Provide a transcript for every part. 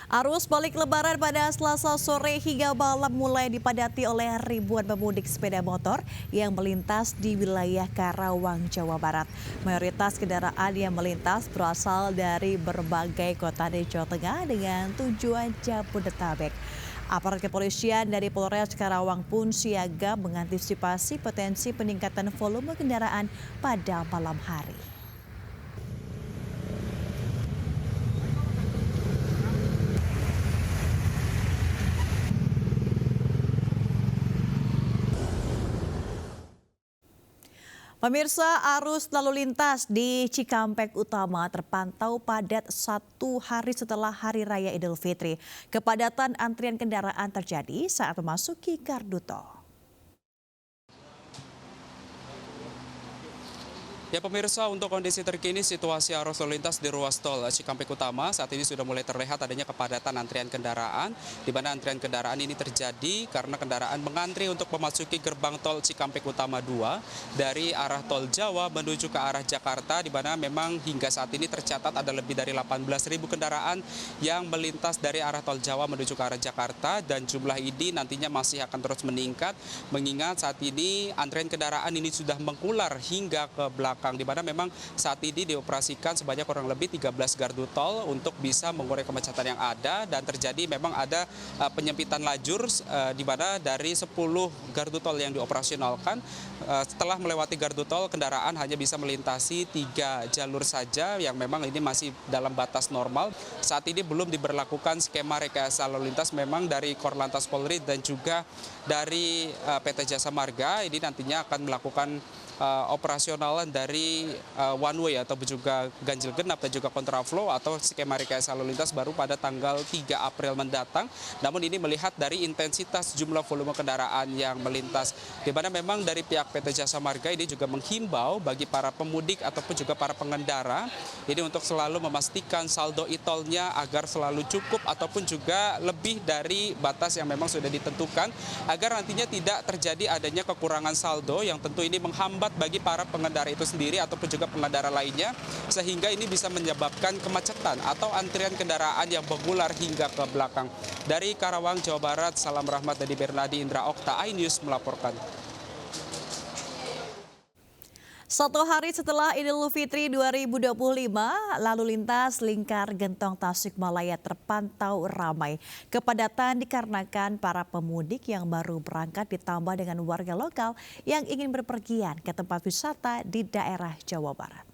Arus balik Lebaran pada Selasa sore hingga malam mulai dipadati oleh ribuan pemudik sepeda motor yang melintas di wilayah Karawang, Jawa Barat. Mayoritas kendaraan yang melintas berasal dari berbagai kota di Jawa Tengah dengan tujuan Jabodetabek. Aparat kepolisian dari Polres Karawang pun siaga mengantisipasi potensi peningkatan volume kendaraan pada malam hari. Pemirsa, arus lalu lintas di Cikampek Utama terpantau padat 1 hari setelah Hari Raya Idul Fitri. Kepadatan antrian kendaraan terjadi saat memasuki gardu tol. Ya pemirsa, untuk kondisi terkini situasi arus lalu lintas di ruas tol Cikampek Utama saat ini sudah mulai terlihat adanya kepadatan antrian kendaraan, di mana antrian kendaraan ini terjadi karena kendaraan mengantri untuk memasuki gerbang tol Cikampek Utama 2 dari arah tol Jawa menuju ke arah Jakarta, di mana memang hingga saat ini tercatat ada lebih dari 18.000 kendaraan yang melintas dari arah tol Jawa menuju ke arah Jakarta, dan jumlah ini nantinya masih akan terus meningkat mengingat saat ini antrian kendaraan ini sudah mengular hingga ke belakang, di mana memang saat ini dioperasikan sebanyak kurang lebih 13 gardu tol untuk bisa mengurai kemacetan yang ada, dan terjadi memang ada penyempitan lajur di mana dari 10 gardu tol yang dioperasionalkan setelah melewati gardu tol kendaraan hanya bisa melintasi 3 jalur saja yang memang ini masih dalam batas normal. Saat ini belum diberlakukan skema rekayasa lalu lintas memang dari Korlantas Polri dan juga dari PT Jasa Marga. Ini nantinya akan melakukan operasional dari one way atau juga ganjil genap dan juga kontraflow atau skema rekayasa lalu lintas baru pada tanggal 3 April mendatang. Namun ini melihat dari intensitas jumlah volume kendaraan yang melintas, di mana memang dari pihak PT Jasa Marga ini juga menghimbau bagi para pemudik ataupun juga para pengendara ini untuk selalu memastikan saldo e-tolnya agar selalu cukup ataupun juga lebih dari batas yang memang sudah ditentukan, agar nantinya tidak terjadi adanya kekurangan saldo yang tentu ini menghambat bagi para pengendara itu sendiri ataupun juga pengendara lainnya, sehingga ini bisa menyebabkan kemacetan atau antrian kendaraan yang mengular hingga ke belakang. Dari Karawang, Jawa Barat, salam rahmat dari Bernadi Indra Okta, iNews melaporkan. 1 hari setelah Idul Fitri 2025, lalu lintas lingkar Gentong Tasikmalaya terpantau ramai. Kepadatan dikarenakan para pemudik yang baru berangkat ditambah dengan warga lokal yang ingin berpergian ke tempat wisata di daerah Jawa Barat.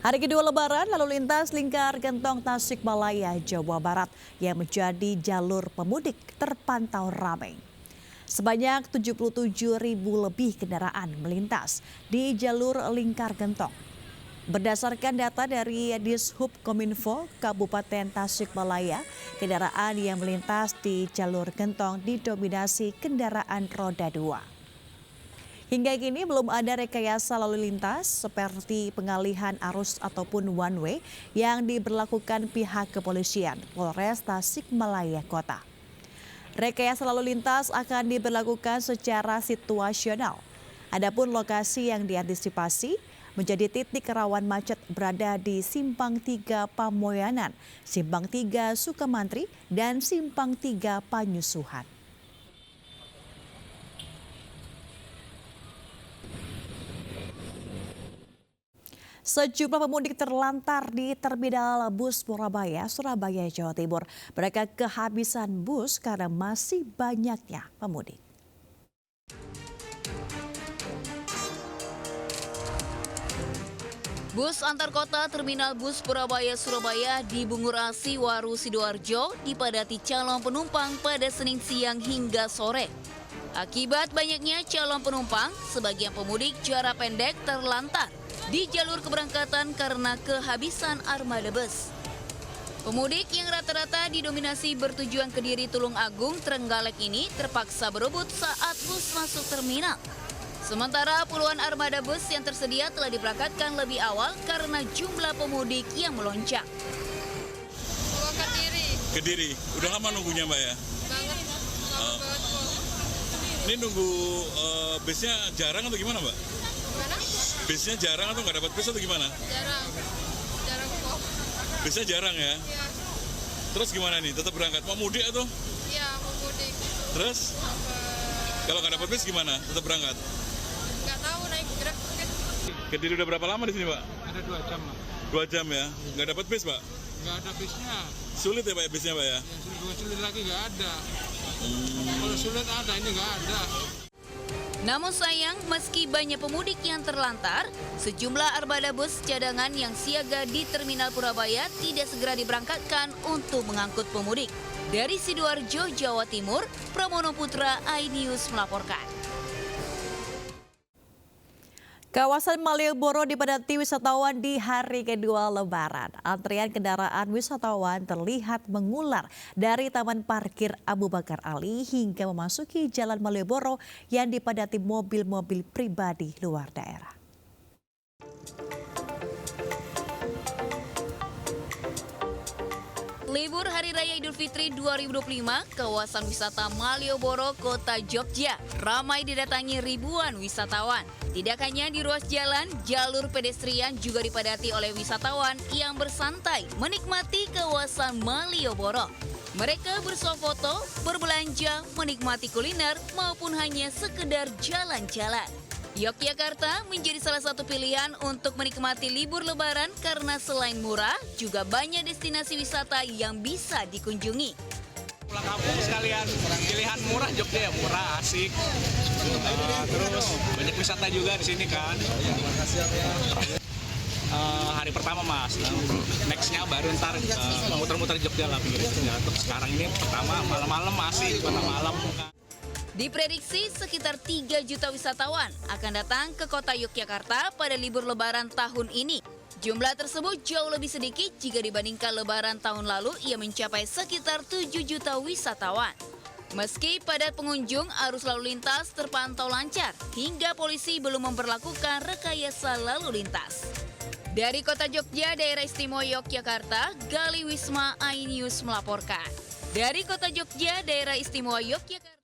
Hari kedua Lebaran, lalu lintas lingkar Gentong Tasikmalaya, Jawa Barat yang menjadi jalur pemudik terpantau ramai. Sebanyak 77.000 lebih kendaraan melintas di jalur lingkar Gentong. Berdasarkan data dari Dishub Kominfo Kabupaten Tasikmalaya, kendaraan yang melintas di jalur Gentong didominasi kendaraan roda 2. Hingga kini belum ada rekayasa lalu lintas seperti pengalihan arus ataupun one way yang diberlakukan pihak kepolisian Polres Tasikmalaya Kota. Rekayasa lalu lintas akan diberlakukan secara situasional. Adapun lokasi yang diantisipasi menjadi titik rawan macet berada di Simpang 3 Pamoyanan, Simpang 3 Sukamantri, dan Simpang 3 Panyusuhan. Sejumlah pemudik terlantar di Terminal Bus Surabaya, Jawa Timur. Mereka kehabisan bus karena masih banyaknya pemudik. Bus antar kota Terminal Bus Surabaya di Bungurasi, Waru, Sidoarjo dipadati calon penumpang pada Senin siang hingga sore. Akibat banyaknya calon penumpang, sebagian pemudik jarak pendek terlantar di jalur keberangkatan karena kehabisan armada bus. Pemudik yang rata-rata didominasi bertujuan Kediri, Tulung Agung, Trenggalek ini terpaksa berebut saat bus masuk terminal. Sementara puluhan armada bus yang tersedia telah diberangkatkan lebih awal karena jumlah pemudik yang melonjak. Kediri, udah lama nunggunya Mbak ya? Banget, lama banget kok. Ini nunggu busnya jarang atau gimana Mbak? Gimana? Busnya jarang atau nggak dapat bus atau gimana? Jarang. Bisnya jarang ya? Iya. Terus gimana nih? Tetap berangkat? Mau mudik atau? Iya, mau mudik. Terus? Kalau nggak dapat bis gimana? Tetap berangkat? Nggak tahu naik Grab mungkin. Kediri udah berapa lama di sini, Pak? Ada 2 jam lah. 2 jam ya? Nggak dapat bis, Pak? Nggak ada bisnya. Sulit ya, Pak, ya, bisnya, Pak ya? Yang sulit lagi nggak ada. Kalau sulit ada, ini nggak ada. Namun sayang, meski banyak pemudik yang terlantar, sejumlah armada bus cadangan yang siaga di Terminal Purabaya tidak segera diberangkatkan untuk mengangkut pemudik. Dari Sidoarjo, Jawa Timur, Pramono Putra, iNews melaporkan. Kawasan Malioboro dipadati wisatawan di hari kedua Lebaran. Antrian kendaraan wisatawan terlihat mengular dari Taman Parkir Abu Bakar Ali hingga memasuki Jalan Malioboro yang dipadati mobil-mobil pribadi luar daerah. Libur Hari Raya Idul Fitri 2025, kawasan wisata Malioboro, Kota Jogja, ramai didatangi ribuan wisatawan. Tidak hanya di ruas jalan, jalur pedestrian juga dipadati oleh wisatawan yang bersantai menikmati kawasan Malioboro. Mereka bersuah foto, berbelanja, menikmati kuliner, maupun hanya sekedar jalan-jalan. Yogyakarta menjadi salah satu pilihan untuk menikmati libur Lebaran karena selain murah, juga banyak destinasi wisata yang bisa dikunjungi. Pulang kampung sekalian pilihan murah, Jogja ya murah, asik. Terus banyak wisata juga di sini kan. Hari pertama Mas, nextnya baru ntar muter-muter Jogja lah pinggir-pinggir. Untuk sekarang ini pertama malam-malam asik, kota malam. Diprediksi sekitar 3 juta wisatawan akan datang ke kota Yogyakarta pada libur Lebaran tahun ini. Jumlah tersebut jauh lebih sedikit jika dibandingkan Lebaran tahun lalu yang mencapai sekitar 7 juta wisatawan. Meski padat pengunjung, arus lalu lintas terpantau lancar hingga polisi belum memperlakukan rekayasa lalu lintas. Dari kota Jogja, Daerah Istimewa Yogyakarta, Gali Wisma, iNews melaporkan. Dari kota Jogja, Daerah Istimewa Yogyakarta.